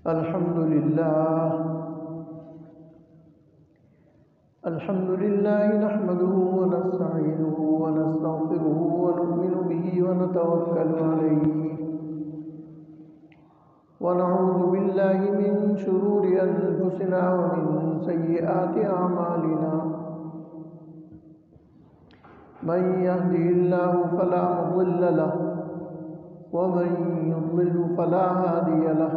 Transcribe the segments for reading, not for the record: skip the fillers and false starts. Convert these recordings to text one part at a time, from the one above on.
الحمد لله نحمده ونستعينه ونستغفره ونؤمن به ونتوكل عليه ونعوذ بالله من شرور أنفسنا ومن سيئات أعمالنا من يهده الله فلا مضل له ومن يضلل فلا هادي له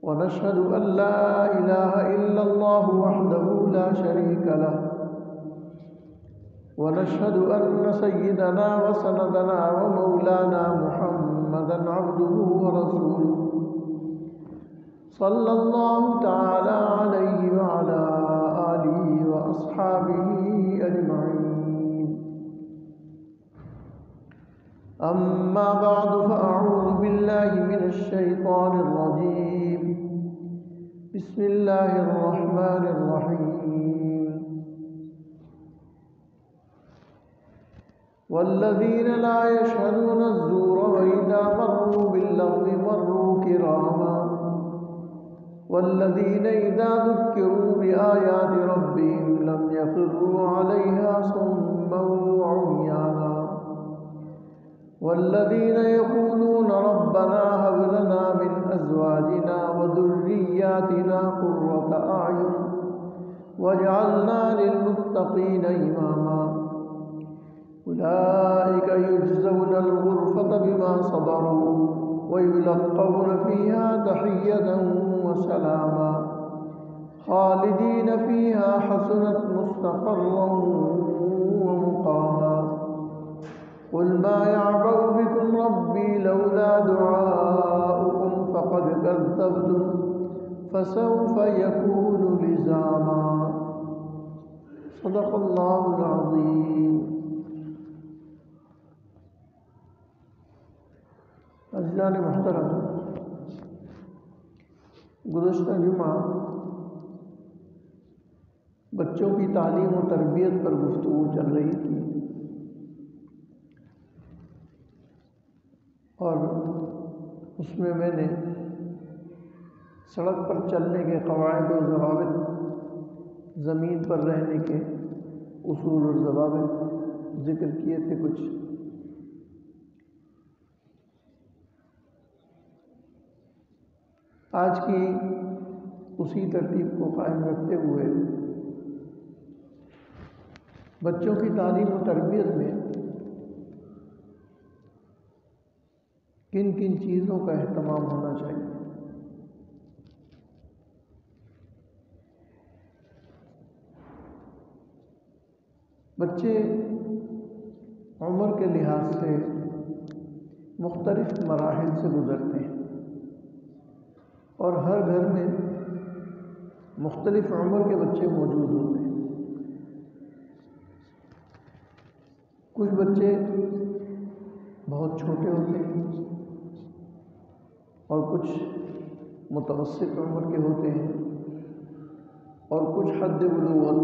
ونشهد أن لا إله إلا الله وحده لا شريك له ونشهد أن سيدنا وسندنا ومولانا محمدا عبده ورسوله صلى الله تعالى عليه وعلى آله وأصحابه أجمعين. أما بعد فأعوذ بالله من الشيطان الرجيم. بسم الله الرحمن الرحيم. والذين لا يشهدون الزور وإذا مروا باللغو مروا كراما والذين إذا ذكروا بآيات ربهم لم يخروا عليها صما وعميانا والذين يقولون ربنا هب لنا من أزواجنا وذرياتنا قرة أعين واجعلنا للمتقين إماما أولئك يجزون الغرفة بما صبروا ويلقون فيها تحية وسلاما خالدين فيها حسنت مستقرا ومقاما. قل ما يعبأ بكم ربي لولا دعاؤكم فقد كذبتم فسوف يكون لزاما. صدق الله العظيم. عزیزان محترم، گزشتہ جمعہ بچوں کی تعلیم و تربیت پر گفتگو چل رہی تھی اور اس میں نے سڑک پر چلنے کے قواعد و ضوابط، زمین پر رہنے کے اصول اور ضوابط ذکر کیے تھے کچھ. آج کی اسی ترتیب کو قائم رکھتے ہوئے بچوں کی تعلیم و تربیت میں کن کن چیزوں کا اہتمام ہونا چاہیے. بچے عمر کے لحاظ سے مختلف مراحل سے گزرتے ہیں اور ہر گھر میں مختلف عمر کے بچے موجود ہوتے ہیں. کچھ بچے بہت چھوٹے ہوتے ہیں اور کچھ متوسط عمر کے ہوتے ہیں اور کچھ حد بلوغت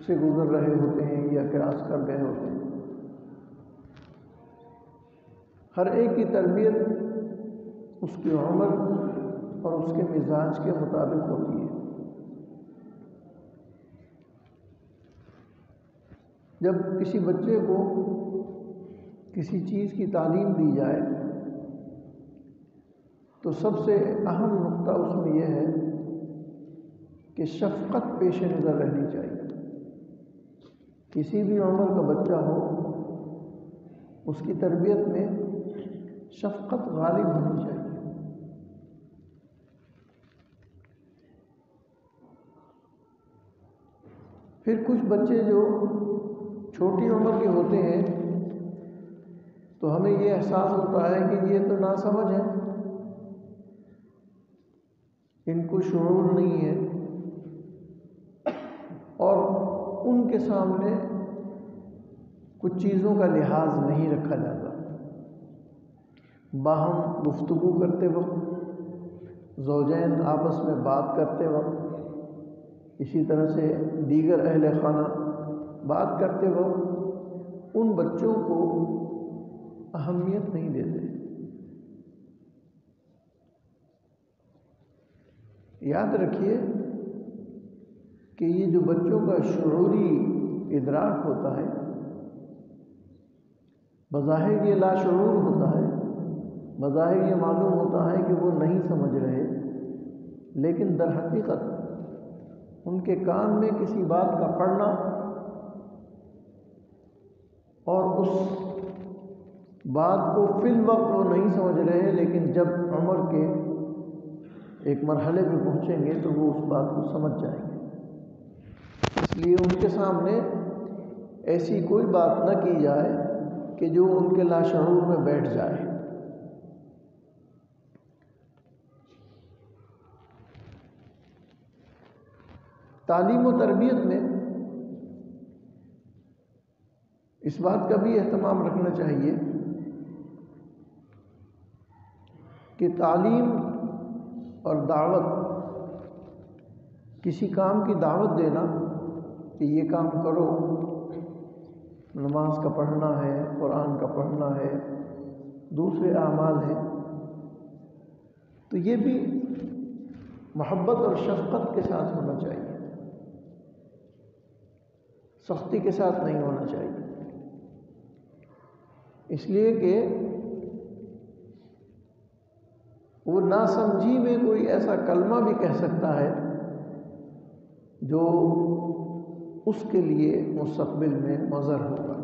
سے گزر رہے ہوتے ہیں یا کراس کر گئے ہوتے ہیں. ہر ایک کی تربیت اس کی عمر اور اس کے مزاج کے مطابق ہوتی ہے. جب کسی بچے کو کسی چیز کی تعلیم دی جائے تو سب سے اہم نقطہ اس میں یہ ہے کہ شفقت پیش نظر رہنی چاہیے. کسی بھی عمر کا بچہ ہو اس کی تربیت میں شفقت غالب ہونی چاہیے. پھر کچھ بچے جو چھوٹی عمر کے ہوتے ہیں تو ہمیں یہ احساس ہوتا ہے کہ یہ تو ناسمجھ ہیں، ان کو شعور نہیں ہے اور ان کے سامنے کچھ چیزوں کا لحاظ نہیں رکھا جاتا. باہم گفتگو کرتے وقت، زوجین آپس میں بات کرتے وقت، اسی طرح سے دیگر اہل خانہ بات کرتے وقت ان بچوں کو اہمیت نہیں دیتے. یاد رکھیے کہ یہ جو بچوں کا شعوری ادراک ہوتا ہے، بظاہر یہ لاشعور ہوتا ہے، بظاہر یہ معلوم ہوتا ہے کہ وہ نہیں سمجھ رہے، لیکن در حقیقت ان کے کان میں کسی بات کا پڑنا اور اس بات کو فی الوقت وہ نہیں سمجھ رہے، لیکن جب عمر کے ایک مرحلے پہ پہنچیں گے تو وہ اس بات کو سمجھ جائیں گے۔ اس لیے ان کے سامنے ایسی کوئی بات نہ کی جائے کہ جو ان کے لاشعور میں بیٹھ جائے۔ تعلیم و تربیت میں اس بات کا بھی اہتمام رکھنا چاہیے کہ تعلیم اور دعوت، کسی کام کی دعوت دینا کہ یہ کام کرو، نماز کا پڑھنا ہے، قرآن کا پڑھنا ہے، دوسرے اعمال ہیں، تو یہ بھی محبت اور شفقت کے ساتھ ہونا چاہیے، سختی کے ساتھ نہیں ہونا چاہیے۔ اس لیے کہ وہ ناسمجھی میں کوئی ایسا کلمہ بھی کہہ سکتا ہے جو اس کے لیے مستقبل میں مضر ہوگا،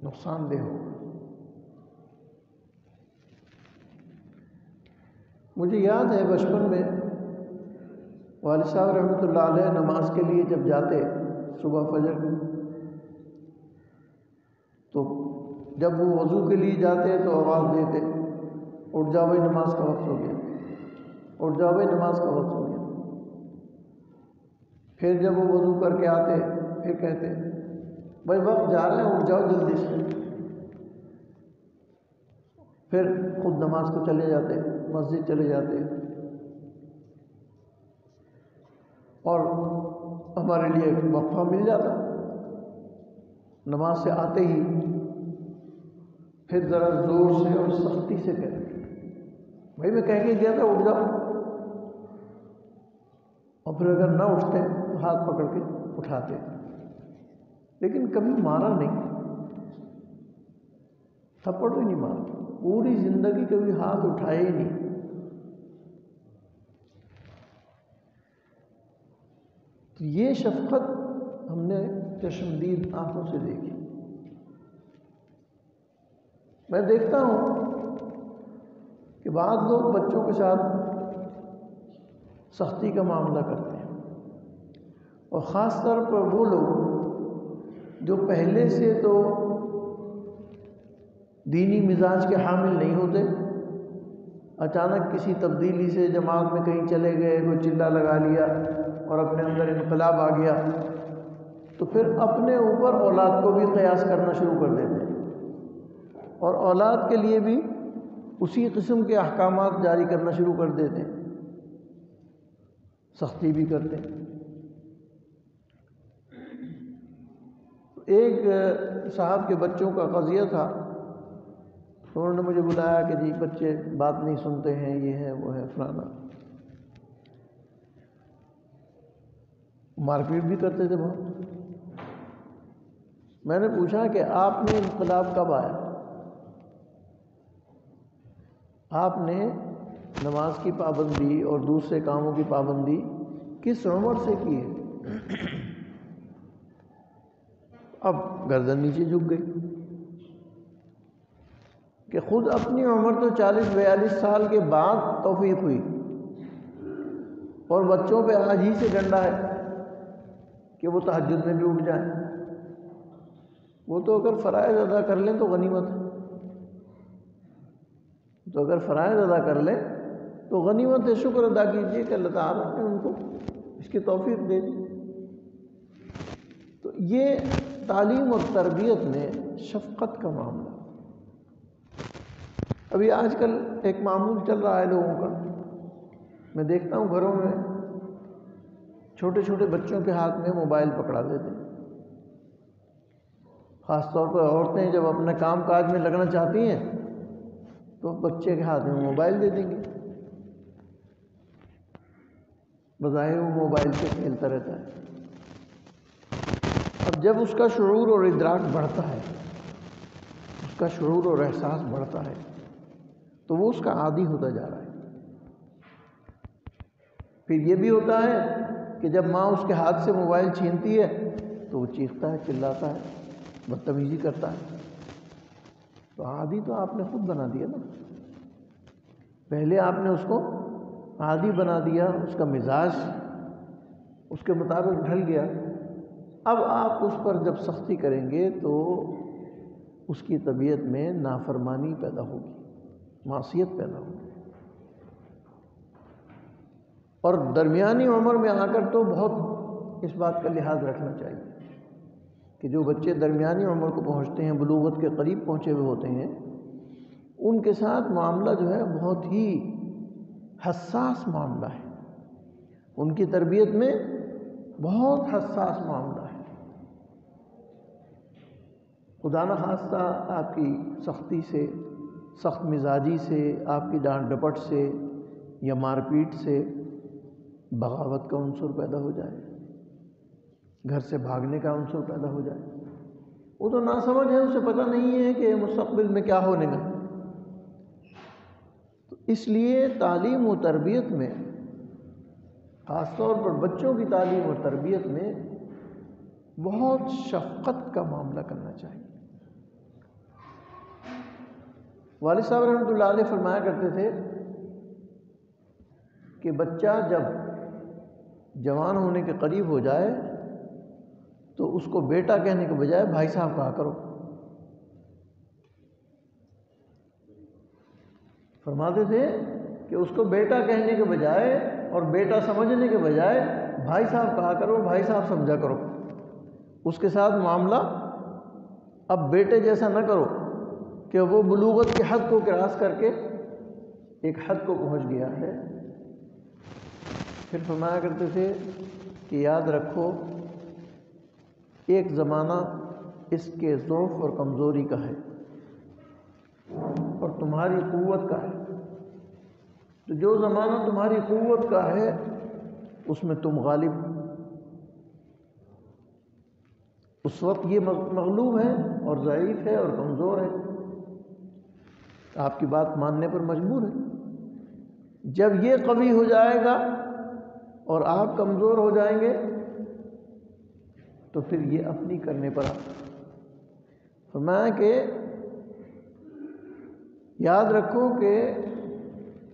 نقصان دہ ہوگا۔ مجھے یاد ہے بچپن میں والد صاحب رحمۃ اللہ علیہ نماز کے لیے جب جاتے صبح فجر، تو جب وہ وضو کے لیے جاتے تو آواز دیتے، اٹھ جاؤ بھائی نماز کا وقت ہو گیا، اٹھ جاؤ بھائی نماز کا وقت ہو گیا۔ پھر جب وہ وضو کر کے آتے پھر کہتے بھائی وقت جا رہا ہے، اٹھ جاؤ جلدی سے۔ پھر خود نماز کو چلے جاتے، مسجد چلے جاتے، اور ہمارے لیے وقفہ مل جاتا۔ نماز سے آتے ہی پھر ذرا زور سے اور سختی سے کہتے بھائی میں کہہ کے گیا تھا اٹھ جاؤ، اور پھر اگر نہ اٹھتے تو ہاتھ پکڑ کے اٹھاتے، لیکن کبھی مارا نہیں، تھپڑ بھی نہیں مارا، پوری زندگی کبھی ہاتھ اٹھائے ہی نہیں۔ تو یہ شفقت ہم نے چشمدید آنکھوں سے دیکھی۔ میں دیکھتا ہوں کہ بعض لوگ بچوں کے ساتھ سختی کا معاملہ کرتے ہیں، اور خاص طور پر وہ لوگ جو پہلے سے تو دینی مزاج کے حامل نہیں ہوتے، اچانک کسی تبدیلی سے جماعت میں کہیں چلے گئے، کوئی چلا لگا لیا اور اپنے اندر انقلاب آ گیا، تو پھر اپنے اوپر اولاد کو بھی قیاس کرنا شروع کر دیتے ہیں، اور اولاد کے لیے بھی اسی قسم کے احکامات جاری کرنا شروع کر دیتے ہیں، سختی بھی کرتے ہیں۔ ایک صاحب کے بچوں کا قضیہ تھا، تو انہوں نے مجھے بلایا کہ جی بچے بات نہیں سنتے ہیں، یہ ہے وہ ہے فلانا، مار پیٹ بھی کرتے تھے بہت۔ میں نے پوچھا کہ آپ میں انقلاب کب آیا؟ آپ نے نماز کی پابندی اور دوسرے کاموں کی پابندی کس عمر سے کی ہے؟ اب گردن نیچے جھک گئی کہ خود اپنی عمر تو 40-42 سال کے بعد توفیق ہوئی، اور بچوں پہ آج ہی سے ڈنڈا ہے کہ وہ تہجد میں بھی اٹھ جائیں۔ وہ تو اگر فرائض ادا کر لیں تو غنیمت ہے، تو اگر فرائض ادا کر لیں تو غنیمت ہے، شکر ادا کیجیے کہ اللہ تعالیٰ نے ان کو اس کی توفیق دے دی۔ تو یہ تعلیم اور تربیت میں شفقت کا معاملہ۔ ابھی آج کل ایک معمول چل رہا ہے لوگوں کا، میں دیکھتا ہوں گھروں میں چھوٹے چھوٹے بچوں کے ہاتھ میں موبائل پکڑا دیتے ہیں، خاص طور پر عورتیں جب اپنے کام کاج میں لگنا چاہتی ہیں تو بچے کے ہاتھ میں موبائل دے دیں گے۔ بظاہر وہ موبائل سے کھیلتا رہتا ہے۔ اب جب اس کا شعور اور ادراک بڑھتا ہے، اس کا شعور اور احساس بڑھتا ہے، تو وہ اس کا عادی ہوتا جا رہا ہے۔ پھر یہ بھی ہوتا ہے کہ جب ماں اس کے ہاتھ سے موبائل چھینتی ہے تو وہ چیختا ہے، چلاتا ہے، بدتمیزی کرتا ہے۔ تو عادی تو آپ نے خود بنا دیا نا۔ پہلے آپ نے اس کو عادی بنا دیا، اس کا مزاج اس کے مطابق ڈھل گیا۔ اب آپ اس پر جب سختی کریں گے تو اس کی طبیعت میں نافرمانی پیدا ہوگی، معصیت پیدا ہوگی۔ اور درمیانی عمر میں آ کر تو بہت اس بات کا لحاظ رکھنا چاہیے کہ جو بچے درمیانی عمر کو پہنچتے ہیں، بلوغت کے قریب پہنچے ہوئے ہوتے ہیں، ان کے ساتھ معاملہ جو ہے بہت ہی حساس معاملہ ہے، ان کی تربیت میں بہت حساس معاملہ ہے۔ خدا نخواستہ آپ کی سختی سے، سخت مزاجی سے، آپ کی ڈانٹ ڈپٹ سے یا مار پیٹ سے بغاوت کا عنصر پیدا ہو جائے، گھر سے بھاگنے کا عنصر پیدا ہو جائے۔ وہ تو ناسمجھ ہے، اسے پتہ نہیں ہے کہ مستقبل میں کیا ہونے گا۔ تو اس لیے تعلیم و تربیت میں، خاص طور پر بچوں کی تعلیم اور تربیت میں بہت شفقت کا معاملہ کرنا چاہیے۔ والد صاحب رحمۃ اللہ علیہ فرمایا کرتے تھے کہ بچہ جب جوان ہونے کے قریب ہو جائے تو اس کو بیٹا کہنے کے بجائے بھائی صاحب کہا کرو۔ فرماتے تھے کہ اس کو بیٹا کہنے کے بجائے اور بیٹا سمجھنے کے بجائے بھائی صاحب کہا کرو، بھائی صاحب سمجھا کرو۔ اس کے ساتھ معاملہ اب بیٹے جیسا نہ کرو کہ وہ بلوغت کے حد کو کراس کر کے ایک حد کو پہنچ گیا ہے۔ پھر فرمایا کرتے تھے کہ یاد رکھو ایک زمانہ اس کے ضعف اور کمزوری کا ہے اور تمہاری قوت کا ہے۔ تو جو زمانہ تمہاری قوت کا ہے اس میں تم غالب، اس وقت یہ مغلوب ہے اور ضعیف ہے اور کمزور ہے، آپ کی بات ماننے پر مجبور ہے۔ جب یہ قوی ہو جائے گا اور آپ کمزور ہو جائیں گے تو پھر یہ اپنی کرنے پر آتا ہے۔ فرمایا کہ یاد رکھو کہ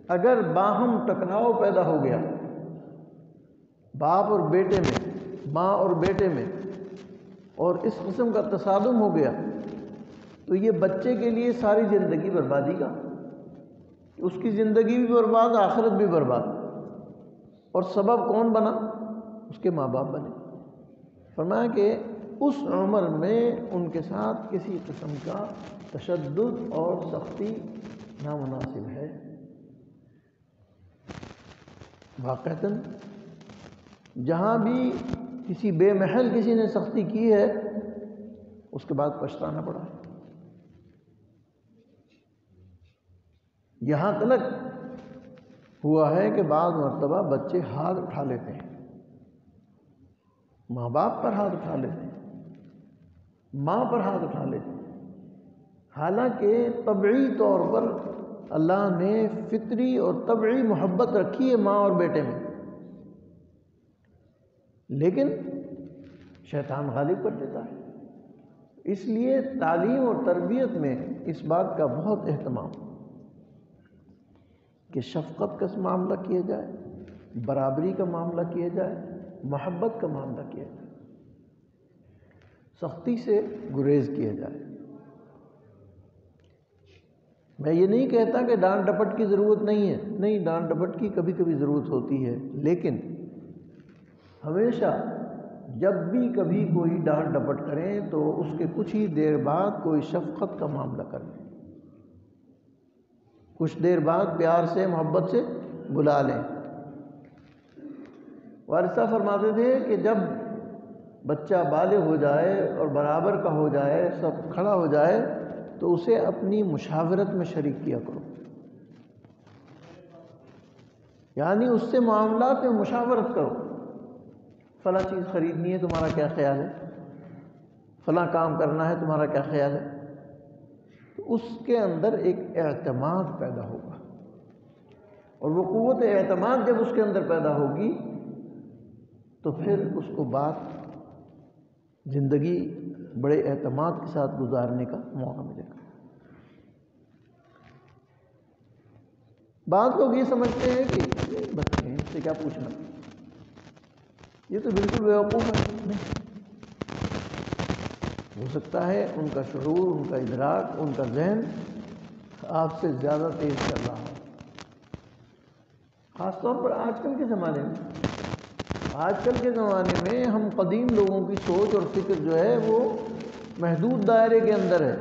اگر باہم ٹکراؤ پیدا ہو گیا باپ اور بیٹے میں، ماں اور بیٹے میں، اور اس قسم کا تصادم ہو گیا تو یہ بچے کے لیے ساری زندگی بربادی کا، اس کی زندگی بھی برباد، آخرت بھی برباد۔ اور سبب کون بنا؟ اس کے ماں باپ بنے۔ فرمایا کہ اس عمر میں ان کے ساتھ کسی قسم کا تشدد اور سختی نامناسب ہے۔ واقعتاً جہاں بھی کسی بے محل کسی نے سختی کی ہے اس کے بعد پچھتانا پڑا ہے۔ یہاں تک ہوا ہے کہ بعض مرتبہ بچے ہاتھ اٹھا لیتے ہیں، ماں باپ پر ہاتھ اٹھا لیتے ہیں، ماں پر ہاتھ اٹھا لیتے ہیں، حالانکہ طبعی طور پر اللہ نے فطری اور طبعی محبت رکھی ہے ماں اور بیٹے میں، لیکن شیطان غالب کر دیتا ہے۔ اس لیے تعلیم اور تربیت میں اس بات کا بہت اہتمام کہ شفقت کا معاملہ کیا جائے، برابری کا معاملہ کیا جائے، محبت کا معاملہ کیا جائے، سختی سے گریز کیا جائے۔ میں یہ نہیں کہتا کہ ڈانٹ ڈپٹ کی ضرورت نہیں ہے، نہیں، ڈانٹ ڈپٹ کی کبھی کبھی ضرورت ہوتی ہے، لیکن ہمیشہ جب بھی کبھی کوئی ڈانٹ ڈپٹ کریں تو اس کے کچھ ہی دیر بعد کوئی شفقت کا معاملہ کریں، کچھ دیر بعد پیار سے، محبت سے بلا لیں۔ والد صاحب فرماتے تھے کہ جب بچہ بالغ ہو جائے اور برابر کا ہو جائے، سب کھڑا ہو جائے تو اسے اپنی مشاورت میں شریک کیا کرو۔ یعنی اس سے معاملات میں مشاورت کرو، فلاں چیز خریدنی ہے تمہارا کیا خیال ہے، فلاں کام کرنا ہے تمہارا کیا خیال ہے. تو اس کے اندر ایک اعتماد پیدا ہوگا، اور وہ قوت اعتماد جب اس کے اندر پیدا ہوگی تو پھر اس کو بات زندگی بڑے اعتماد کے ساتھ گزارنے کا موقع ملے گا. بعض لوگ یہ سمجھتے ہیں کہ بچے ہیں، اس سے کیا پوچھنا، یہ تو بالکل بیوقوف ہے. نہیں، ہو سکتا ہے ان کا شعور، ان کا ادراک، ان کا ذہن آپ سے زیادہ تیز چل رہا ہو. خاص طور پر آج کل کے زمانے میں ہم قدیم لوگوں کی سوچ اور فکر جو ہے وہ محدود دائرے کے اندر ہے،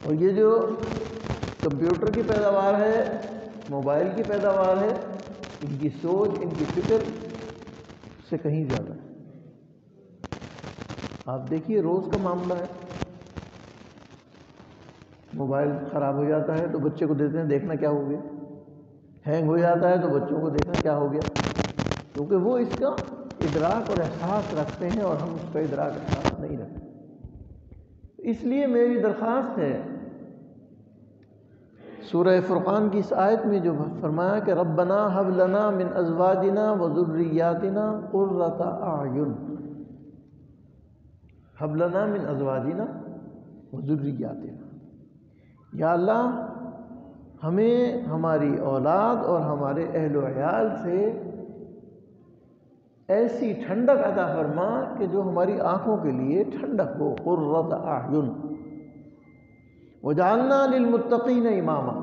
اور یہ جو کمپیوٹر کی پیداوار ہے، موبائل کی پیداوار ہے، ان کی سوچ، ان کی فکر سے کہیں زیادہ ہے. آپ دیکھیے روز کا معاملہ ہے، موبائل خراب ہو جاتا ہے تو بچے کو دیتے ہیں، دیکھنا کیا ہو گیا. ہینگ ہو جاتا ہے تو بچوں کو دیکھنا کیا ہو گیا، کیونکہ وہ اس کا ادراک اور احساس رکھتے ہیں اور ہم اس کا ادراک احساس نہیں رکھتے. اس لیے میری درخواست ہے، سورہ فرقان کی اس آیت میں جو فرمایا کہ ربنا ہب لنا من ازواجنا وذریاتنا قرۃ اعین، ہب لنا من ازواجنا وذریاتنا، یا اللہ ہمیں ہماری اولاد اور ہمارے اہل و عیال سے ایسی ٹھنڈک عطا فرما کہ جو ہماری آنکھوں کے لیے ٹھنڈک ہو. قرۃ اعین وجعلنا للمتقین اماما،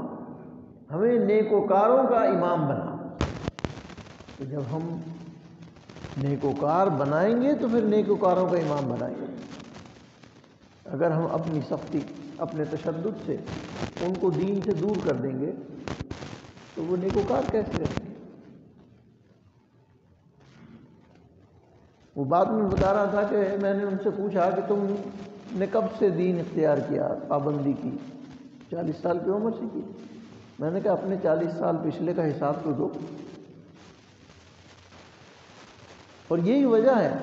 ہمیں نیکوکاروں کا امام بنا. تو جب ہم نیکوکار بنائیں گے تو پھر نیکوکاروں کا امام بنائیں گے. اگر ہم اپنی سختی، اپنے تشدد سے ان کو دین سے دور کر دیں گے تو وہ نیکوکار کیسے رہیں گے؟ وہ بات میں بتا رہا تھا کہ میں نے ان سے پوچھا کہ تم نے کب سے دین اختیار کیا، پابندی کی؟ 40 سال کی عمر سے کی. میں نے کہا اپنے 40 سال پچھلے کا حساب تو دو. اور یہی وجہ ہے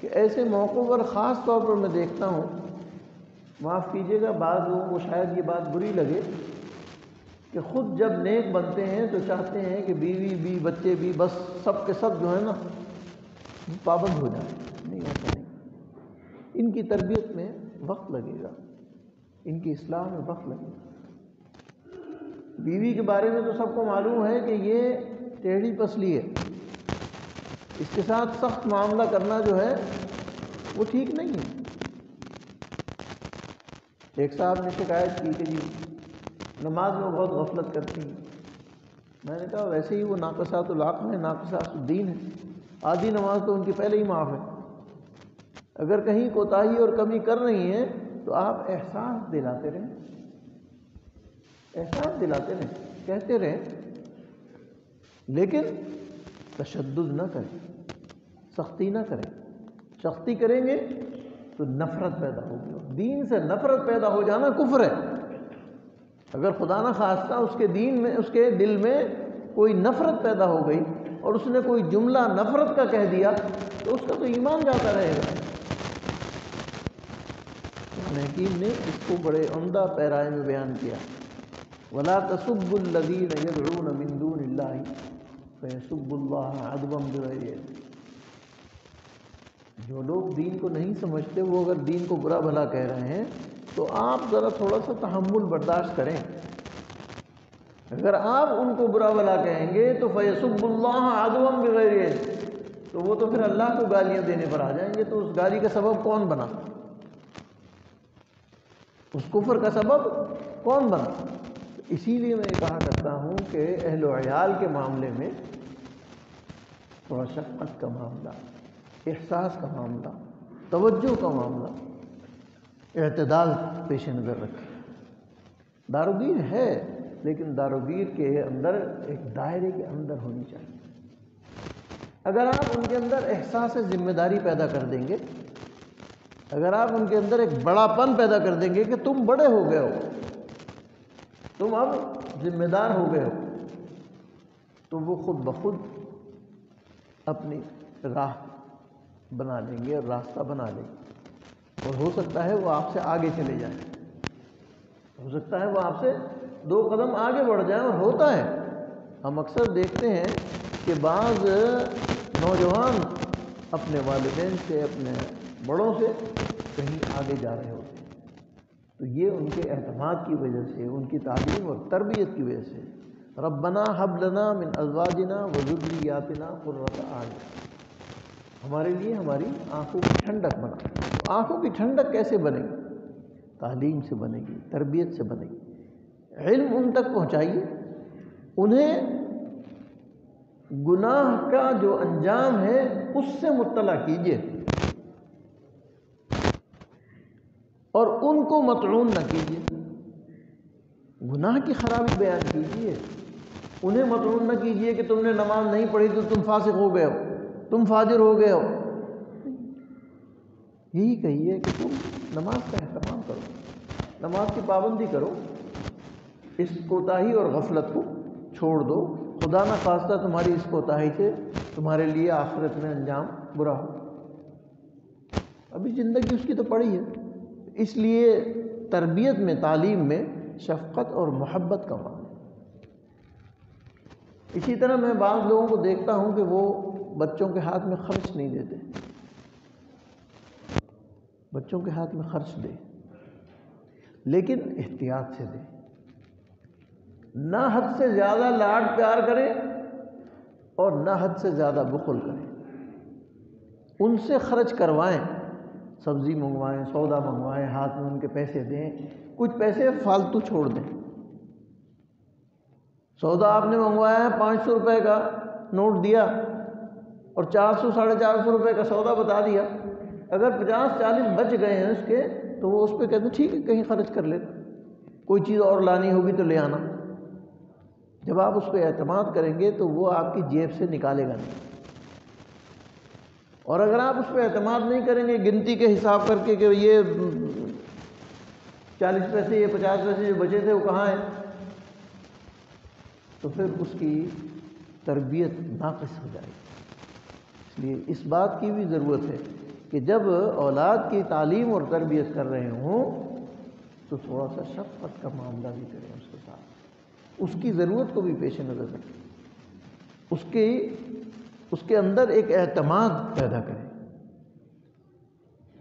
کہ ایسے موقعوں پر خاص طور پر میں دیکھتا ہوں، معاف کیجیے گا بعض لوگوں کو شاید یہ بات بری لگے، کہ خود جب نیک بنتے ہیں تو چاہتے ہیں کہ بیوی بھی، بچے بھی، بس سب کے سب جو ہے نا پابند ہو جائیں. نہیں، ایسا نہیں. ان کی تربیت میں وقت لگے گا، ان کی اصلاح میں وقت لگے گا. بیوی کے بارے میں تو سب کو معلوم ہے کہ یہ ٹیڑھی پسلی ہے، اس کے ساتھ سخت معاملہ کرنا جو ہے وہ ٹھیک نہیں ہے. ایک صاحب نے شکایت کی کہ جی نماز میں بہت غفلت کرتی ہیں. میں نے کہا ویسے ہی وہ ناقصات العقل ہے، ناقصات الدین ہے. آدھی نماز تو ان کی پہلے ہی معاف ہے. اگر کہیں کوتاہی اور کمی کر رہی ہیں تو آپ احساس دلاتے رہیں، احساس دلاتے رہیں، کہتے رہیں، لیکن تشدد نہ کریں، سختی نہ کریں. سختی کریں گے تو نفرت پیدا ہوگی، اور دین سے نفرت پیدا ہو جانا کفر ہے. اگر خدا نہ خواستہ اس کے دین میں، اس کے دل میں کوئی نفرت پیدا ہو گئی اور اس نے کوئی جملہ نفرت کا کہہ دیا تو اس کا تو ایمان جاتا رہے گا. حکیم نے اس کو بڑے عمدہ پیرائے میں بیان کیا، وَلَا تَسُبُّوا الَّذِينَ يَدْعُونَ مِن دُونِ اللَّهِ فَيَسُبُّوا اللَّهَ عَدْوًا بِغَيْرِ عِلْمٍ. جو لوگ دین کو نہیں سمجھتے وہ اگر دین کو برا بھلا کہہ رہے ہیں تو آپ ذرا تھوڑا سا تحمل برداشت کریں. اگر آپ ان کو برا بھلا کہیں گے تو فَيَسُبُّوا اللَّهَ عَدْوًا بِغَيْرِ عِلْمٍ، تو وہ تو پھر اللہ کو گالیاں دینے پر آ جائیں گے. تو اس گالی کا سبب کون بنا؟ اس کفر کا سبب کون بنا؟ اسی لیے میں کہا کرتا ہوں کہ اہل و عیال کے معاملے میں تھوڑا شفقت کا معاملہ، احساس کا معاملہ، توجہ کا معاملہ، اعتدال پیش نظر رکھیں. داروگیر ہے لیکن داروگیر کے اندر ایک دائرے کے اندر ہونی چاہیے. اگر آپ ان کے اندر احساس ذمہ داری پیدا کر دیں گے، اگر آپ ان کے اندر ایک بڑا پن پیدا کر دیں گے کہ تم بڑے ہو گئے ہو، تم اب ذمہ دار ہو گئے ہو، تو وہ خود بخود اپنی راہ بنا لیں گے اور راستہ بنا لیں گے، اور ہو سکتا ہے وہ آپ سے آگے چلے جائیں، ہو سکتا ہے وہ آپ سے 2 قدم آگے بڑھ جائیں، اور ہوتا ہے۔ ہم اکثر دیکھتے ہیں کہ بعض نوجوان اپنے والدین سے، اپنے بڑوں سے کہیں آگے جا رہے ہوتے ہیں، تو یہ ان کے اعتماد کی وجہ سے، ان کی تعلیم اور تربیت کی وجہ سے۔ ربنا ہب لنا من ازواجنا وذریاتنا قرۃ اعین، ہمارے لیے ہماری آنکھوں کی ٹھنڈک بنا۔ آنکھوں کی ٹھنڈک کیسے بنے گی؟ تعلیم سے بنے گی، تربیت سے بنے گی۔ علم ان تک پہنچائیے، انہیں گناہ کا جو انجام ہے اس سے مطلع کیجیے، اور ان کو مطعون نہ کیجیے۔ گناہ کی خرابی بیان کیجیے، انہیں مطعون نہ کیجیے کہ تم نے نماز نہیں پڑھی تو تم فاسق ہو گئے ہو، تم فاجر ہو گئے ہو۔ یہی کہیے کہ تم نماز کا اہتمام کرو، نماز کی پابندی کرو، اس کوتاہی اور غفلت کو چھوڑ دو، خدا نہ خواستہ تمہاری اس کوتاہی سے تمہارے لیے آخرت میں انجام برا ہو۔ ابھی زندگی اس کی تو پڑی ہے، اس لیے تربیت میں، تعلیم میں شفقت اور محبت کا معاملہ۔ اسی طرح میں بعض لوگوں کو دیکھتا ہوں کہ وہ بچوں کے ہاتھ میں خرچ نہیں دیتے، بچوں کے ہاتھ میں خرچ دے، لیکن احتیاط سے دے، نہ حد سے زیادہ لاڈ پیار کرے اور نہ حد سے زیادہ بخل کرے۔ ان سے خرچ کروائیں، سبزی منگوائیں، سودا منگوائیں، ہاتھ میں ان کے پیسے دیں، کچھ پیسے فالتو چھوڑ دیں۔ سودا آپ نے منگوایا ہے 500 روپے کا نوٹ دیا اور 400 450 روپے کا سودا بتا دیا، اگر 50 40 بچ گئے ہیں اس کے تو وہ اس پہ کہتے ہیں ٹھیک ہے کہیں خرچ کر لینا، کوئی چیز اور لانی ہوگی تو لے آنا۔ جب آپ اس پہ اعتماد کریں گے تو وہ آپ کی جیب سے نکالے گا نہیں، اور اگر آپ اس پہ اعتماد نہیں کریں گے گنتی کے حساب کر کے کہ یہ 40 پیسے، یہ 50 پیسے جو بچے تھے وہ کہاں ہیں، تو پھر اس کی تربیت ناقص ہو جائے گی۔ اس لیے اس بات کی بھی ضرورت ہے کہ جب اولاد کی تعلیم اور تربیت کر رہے ہوں تو تھوڑا سا شفقت کا معاملہ بھی کریں اس کے ساتھ، اس کی ضرورت کو بھی پیش نظر رکھیں، اس کے اندر ایک اعتماد پیدا کریں،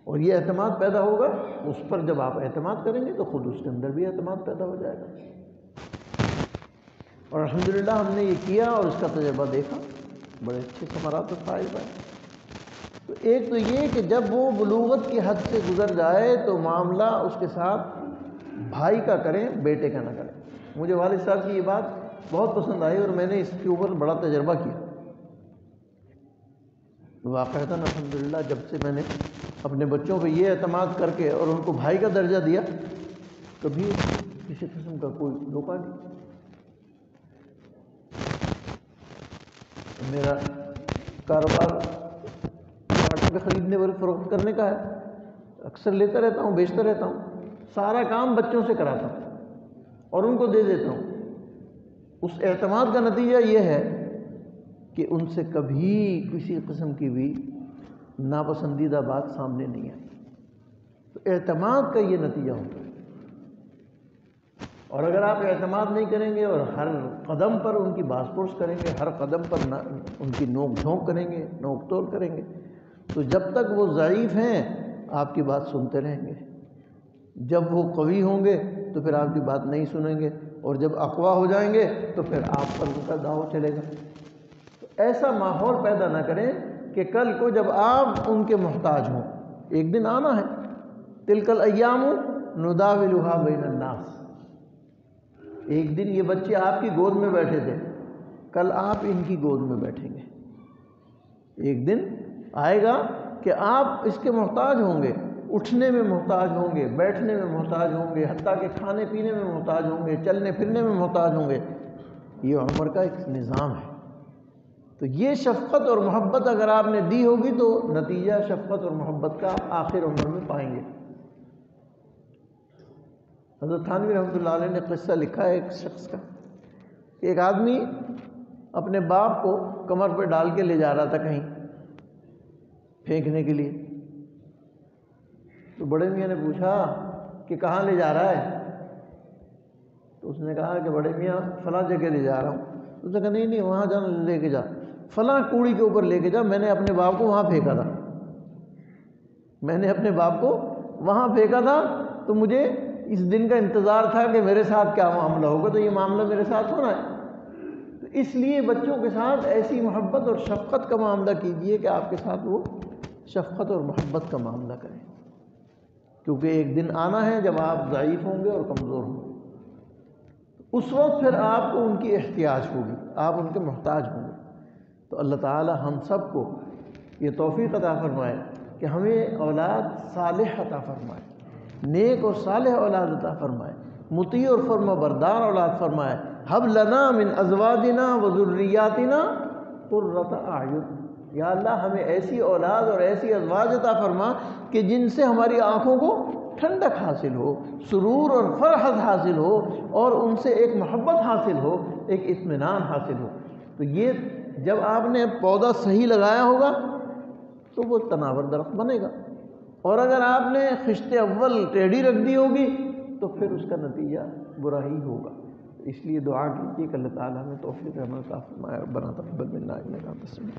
اور یہ اعتماد پیدا ہوگا اس پر جب آپ اعتماد کریں گے تو خود اس کے اندر بھی اعتماد پیدا ہو جائے گا۔ اور الحمدللہ ہم نے یہ کیا اور اس کا تجربہ دیکھا، بڑے اچھے ثمرات اور فائدے پائے۔ تو ایک تو یہ کہ جب وہ بلوغت کی حد سے گزر جائے تو معاملہ اس کے ساتھ بھائی کا کریں، بیٹے کا نہ کریں۔ مجھے والد صاحب کی یہ بات بہت پسند آئی اور میں نے اس کے اوپر بڑا تجربہ کیا۔ واقعتاً الحمدللہ جب سے میں نے اپنے بچوں پہ یہ اعتماد کر کے اور ان کو بھائی کا درجہ دیا، کبھی کسی قسم کا کوئی دھوکہ نہیں۔ میرا کاروبار ٹماٹر کے خریدنے اور فروخت کرنے کا ہے، اکثر لیتا رہتا ہوں، بیچتا رہتا ہوں، سارا کام بچوں سے کراتا ہوں اور ان کو دے دیتا ہوں۔ اس اعتماد کا نتیجہ یہ ہے کہ ان سے کبھی کسی قسم کی بھی ناپسندیدہ بات سامنے نہیں آئی۔ تو اعتماد کا یہ نتیجہ ہوتا ہے، اور اگر آپ اعتماد نہیں کریں گے اور ہر قدم پر ان کی باس پرس کریں گے، ہر قدم پر ان کی نوک جھونک کریں گے، نوک تول کریں گے، تو جب تک وہ ضعیف ہیں آپ کی بات سنتے رہیں گے، جب وہ قوی ہوں گے تو پھر آپ کی بات نہیں سنیں گے، اور جب اقوا ہو جائیں گے تو پھر آپ پر ان کا داؤ چلے گا۔ تو ایسا ماحول پیدا نہ کریں کہ کل کو جب آپ ان کے محتاج ہوں، ایک دن آنا ہے، تلک الایام نداولها بین الناس، ایک دن یہ بچے آپ کی گود میں بیٹھے تھے، کل آپ ان کی گود میں بیٹھیں گے۔ ایک دن آئے گا کہ آپ اس کے محتاج ہوں گے، اٹھنے میں محتاج ہوں گے، بیٹھنے میں محتاج ہوں گے، حتیٰ کہ کھانے پینے میں محتاج ہوں گے، چلنے پھرنے میں محتاج ہوں گے۔ یہ عمر کا ایک نظام ہے۔ تو یہ شفقت اور محبت اگر آپ نے دی ہوگی تو نتیجہ شفقت اور محبت کا آخر عمر میں پائیں گے۔ حضرت تھانوی رحمۃ اللہ علیہ نے قصہ لکھا ہے ایک شخص کا، کہ ایک آدمی اپنے باپ کو کمر پہ ڈال کے لے جا رہا تھا کہیں پھینکنے کے لیے. تو بڑے میاں نے پوچھا کہ کہاں لے جا رہا ہے؟ تو اس نے کہا کہ بڑے میاں فلاں جگہ لے جا رہا ہوں. اس نے کہا نہیں نہیں وہاں جانا لے کے جا، فلاں کوڑی کے اوپر لے کے جا، میں نے اپنے باپ کو وہاں پھینکا تھا، میں نے اپنے باپ کو وہاں پھینکا تھا، تو مجھے اس دن کا انتظار تھا کہ میرے ساتھ کیا معاملہ ہوگا، تو یہ معاملہ میرے ساتھ ہونا ہے. تو اس لیے بچوں کے ساتھ ایسی محبت اور شفقت کا معاملہ کیجئے کہ آپ کے ساتھ وہ شفقت اور محبت کا معاملہ کریں، کیونکہ ایک دن آنا ہے جب آپ ضعیف ہوں گے اور کمزور ہوں گے. اس وقت پھر آپ کو ان کی احتیاج ہوگی، آپ ان کے محتاج ہوں گے. تو اللہ تعالی ہم سب کو یہ توفیق عطا فرمائے کہ ہمیں اولاد صالح عطا فرمائے، نیک اور صالح اولاد عطا فرمائے، مطیع اور فرما بردار اولاد فرمائے. ہب لنا من ازواجنا وذریاتنا قرۃ اعین. یا اللہ ہمیں ایسی اولاد اور ایسی ازواج عطا فرما کہ جن سے ہماری آنکھوں کو ٹھنڈک حاصل ہو، سرور اور فرحت حاصل ہو، اور ان سے ایک محبت حاصل ہو، ایک اطمینان حاصل ہو. تو یہ جب آپ نے پودا صحیح لگایا ہوگا تو وہ تناور درخت بنے گا، اور اگر آپ نے خشت اول ٹیڑھی رکھ دی ہوگی تو پھر اس کا نتیجہ برا ہی ہوگا. اس لیے دعا کیجیے کہ اللہ تعالیٰ ہمیں توفیق عمل عطا فرمائے. ربنا تقبل منا انک انت السمیع